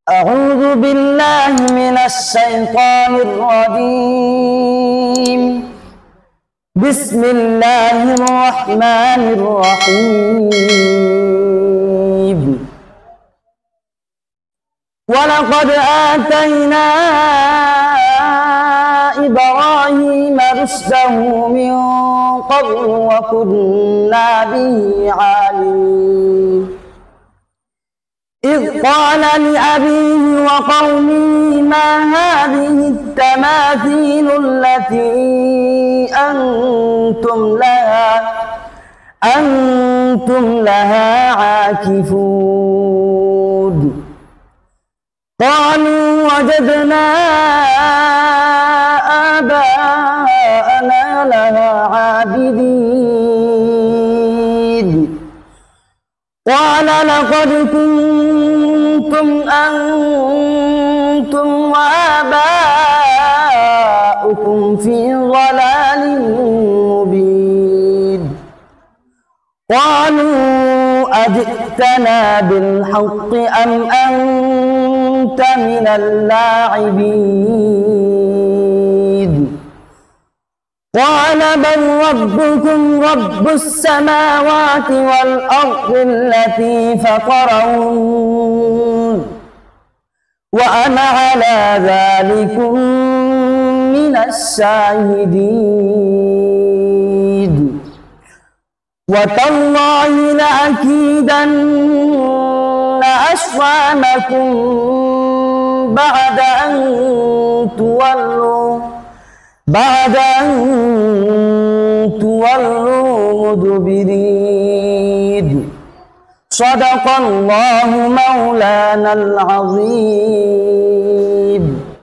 أعوذ بالله من الشيطان الرجيم. بسم الله الرحمن الرحيم. ولقد آتينا إبراهيم رشده من قبل وكنا به عالمين. إذ قال لأبيه وقومه ما هذه التماثيل التي أنتم لها عاكفون. قالوا وجدنا آباءنا لها عابدين. قال لقد كنتم أنتم وآباؤكم في ضلال مبين. قالوا أجئتنا بالحق أم أنت من اللاعبين؟ قال بل ربكم رب السماوات والأرض التي فطرهن وأنا على ذلكم من الشاهدين. وتالله لأكيدن أصنامكم بعد أن تولوا مدبرين. صدق الله مولانا العظيم.